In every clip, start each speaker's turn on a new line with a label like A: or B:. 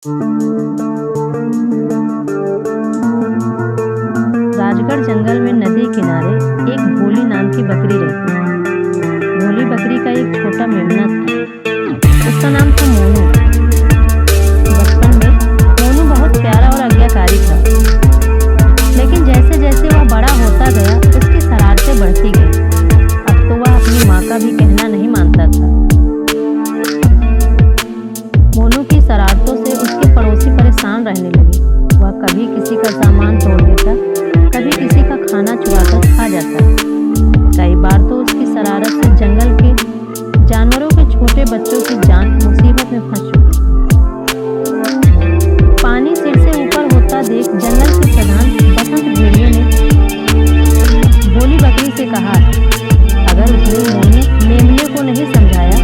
A: राजगढ़ जंगल में नदी किनारे एक भोली नाम की बकरी रहती है। भोली बकरी का एक छोटा मेमना था। उसका नाम था मोनू। बचपन में मोनू बहुत प्यारा और आज्ञाकारी था, लेकिन जैसे जैसे वह बड़ा होता गया उसकी शरारतें बढ़ती गई। अब तो वह अपनी माँ का भी कहना नहीं मानता था। मोनू की शरारतों से उसके पड़ोसी परेशान रहने लगे। वह कभी किसी का सामान तोड़ देता, कभी किसी का खाना चुराकर खा जाता। कई बार तो उसकी शरारत से जंगल के जानवरों के छोटे बच्चों की जान मुसीबत में फंस चुकी। पानी सिर से ऊपर होता देख जंगल के प्रधान बसंत भेड़िए ने भोली बकरी से कहा, अगर उसने मोनू मेमने को नहीं समझाया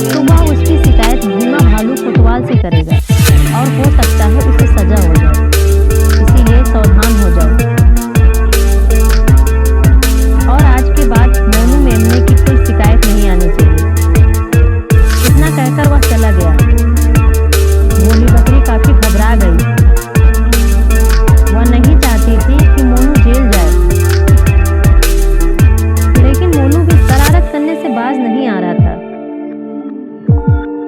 A: तो वह उसकी शिकायत भीमा भालू कोतवाल से करेगा और हो सकता है उसे सजा हो जाए। इसीलिए सावधान हो जाओ। और आज के बाद मोनू मेमने की कोई शिकायत नहीं आनी चाहिए। इतना कहकर वह चला गया। भोली बकरी काफी घबरा गई। वह नहीं चाहती थी कि मोनू जेल जाए, लेकिन मोनू भी शरारत करने से बाज नहीं आ रहा था।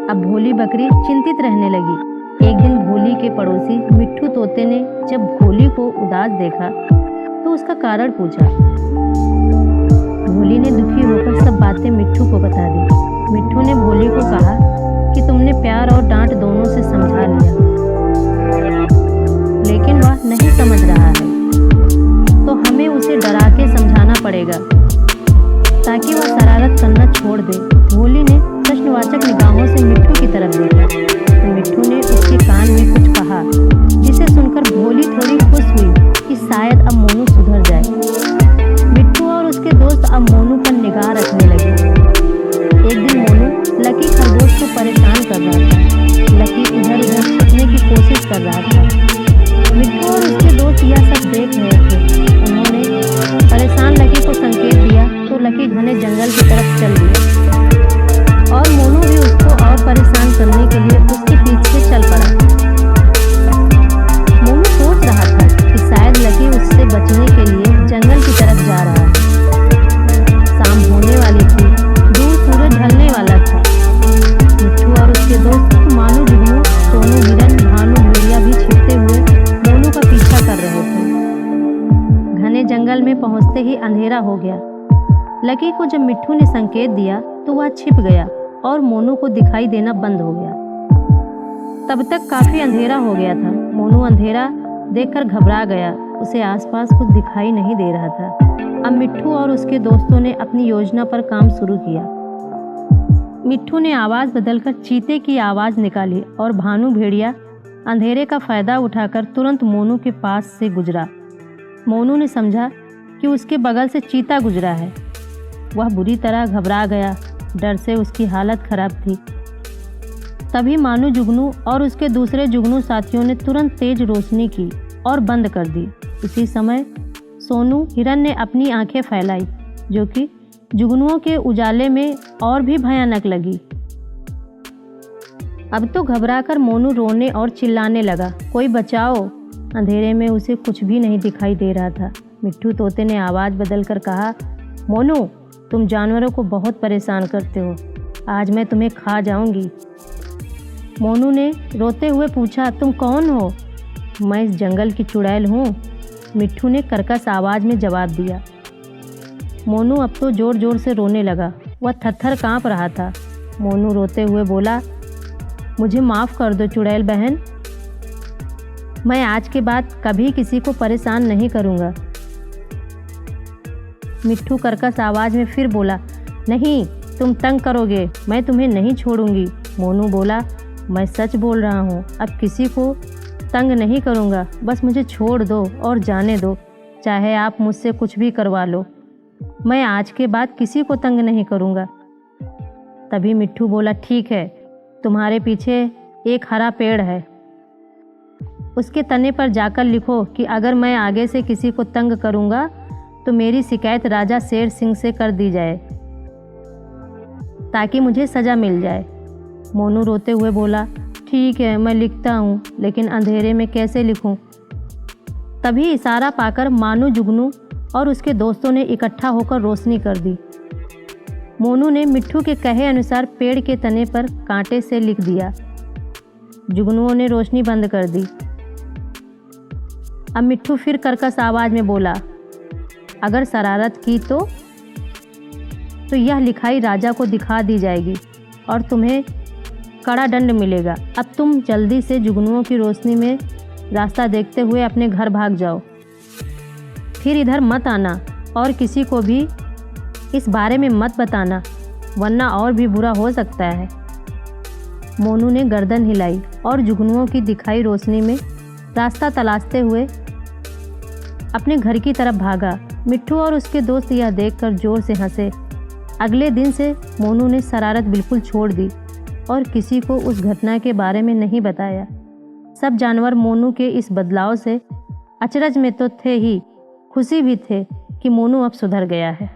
A: अब भोली बकरी चिंतित रहने लगी। एक दिन भोली के पड़ोसी मिट्ठू तोते ने जब भोली को उदास देखा तो उसका कारण पूछा। भोली ने दुखी होकर सब बातें मिट्ठू को बता दी। मिट्ठू ने भोली को कहा कि तुमने प्यार और डांट दोनों से समझा लिया, लेकिन वह नहीं समझ रहा है, तो हमें उसे डरा के समझाना पड़ेगा ताकि वह शरारत करना छोड़ दे। भोली ने प्रश्नवाचक निगाहों से मिट्ठू की तरफ देखा तो मिट्ठू ने उसके कान में कुछ कहा, जिसे सुनकर भोली थोड़ी खुश हुई कि शायद अब मोनू सुधर जाए। मिट्ठू और उसके दोस्त अब मोनू पर निगाह रखने लगे। एक दिन मोनू लकी खरगोश को परेशान कर रहा था। लकी इधर उधर छिपने की कोशिश कर रहा था। मिट्ठू और उसके दोस्त यह सब देख रहे थे। उन्होंने परेशान लकी को संकेत दिया तो लकी घने जंगल की तरफ चल दिया और मोनू भी उसको और परेशान करने के लिए उसके पीछे चल पड़ा। मोनू सोच रहा था कि शायद लकी उससे बचने के लिए जंगल की तरफ जा रहा है। शाम होने वाली थी, दूर सूरज ढलने वाला था। मिट्ठू और उसके दोस्त मानू जुगनू, सोनू हिरन, भानु भेड़िया भी छिपते हुए मोनू का पीछा कर रहे थे। घने जंगल में पहुंचते ही अंधेरा हो गया। लकी को जब मिट्ठू ने संकेत दिया तो वह छिप गया और मोनू को दिखाई देना बंद हो गया। तब तक काफी अंधेरा हो गया था। मोनू अंधेरा देखकर घबरा गया। उसे आसपास कुछ दिखाई नहीं दे रहा था। अब मिट्ठू और उसके दोस्तों ने अपनी योजना पर काम शुरू किया। मिट्ठू ने आवाज बदलकर चीते की आवाज निकाली और भानु भेड़िया अंधेरे का फायदा उठाकर तुरंत मोनू के पास से गुजरा। मोनू ने समझा कि उसके बगल से चीता गुजरा है। वह बुरी तरह घबरा गया। डर से उसकी हालत खराब थी। तभी मानू जुगनू और उसके दूसरे जुगनू साथियों ने तुरंत तेज रोशनी की और बंद कर दी। उसी समय सोनू हिरन ने अपनी आंखें फैलाई, जो कि जुगनुओं के उजाले में और भी भयानक लगी। अब तो घबराकर मोनू रोने और चिल्लाने लगा, कोई बचाओ। अंधेरे में उसे कुछ भी नहीं दिखाई दे रहा था। मिट्ठू तोते ने आवाज़ बदलकर कहा, मोनू, तुम जानवरों को बहुत परेशान करते हो। आज मैं तुम्हें खा जाऊंगी। मोनू ने रोते हुए पूछा, तुम कौन हो? मैं इस जंगल की चुड़ैल हूँ। मिट्ठू ने कर्कश आवाज़ में जवाब दिया। मोनू अब तो ज़ोर ज़ोर से रोने लगा। वह थरथर काँप रहा था। मोनू रोते हुए बोला, मुझे माफ़ कर दो चुड़ैल बहन। मैं आज के बाद कभी किसी को परेशान नहीं करूँगा। मिट्ठू कर्कश आवाज़ में फिर बोला, नहीं, तुम तंग करोगे, मैं तुम्हें नहीं छोड़ूंगी। मोनू बोला, मैं सच बोल रहा हूँ, अब किसी को तंग नहीं करूँगा। बस मुझे छोड़ दो और जाने दो, चाहे आप मुझसे कुछ भी करवा लो। मैं आज के बाद किसी को तंग नहीं करूँगा। तभी मिट्ठू बोला, ठीक है, तुम्हारे पीछे एक हरा पेड़ है, उसके तने पर जाकर लिखो कि अगर मैं आगे से किसी को तंग करूँगा तो मेरी शिकायत राजा शेर सिंह से कर दी जाए ताकि मुझे सज़ा मिल जाए। मोनू रोते हुए बोला, ठीक है, मैं लिखता हूँ, लेकिन अंधेरे में कैसे लिखूँ? तभी इशारा पाकर मानू, जुगनू और उसके दोस्तों ने इकट्ठा होकर रोशनी कर दी। मोनू ने मिट्ठू के कहे अनुसार पेड़ के तने पर कांटे से लिख दिया। जुगनुओं ने रोशनी बंद कर दी। अब मिट्ठू फिर कर्कश आवाज में बोला, अगर शरारत की तो यह लिखाई राजा को दिखा दी जाएगी और तुम्हें कड़ा दंड मिलेगा। अब तुम जल्दी से जुगनुओं की रोशनी में रास्ता देखते हुए अपने घर भाग जाओ। फिर इधर मत आना और किसी को भी इस बारे में मत बताना, वरना और भी बुरा हो सकता है। मोनू ने गर्दन हिलाई और जुगनुओं की दिखाई रोशनी में रास्ता तलाशते हुए अपने घर की तरफ भागा। मिट्ठू और उसके दोस्त यह देखकर जोर से हंसे। अगले दिन से मोनू ने शरारत बिल्कुल छोड़ दी और किसी को उस घटना के बारे में नहीं बताया। सब जानवर मोनू के इस बदलाव से अचरज में तो थे ही, खुशी भी थे कि मोनू अब सुधर गया है।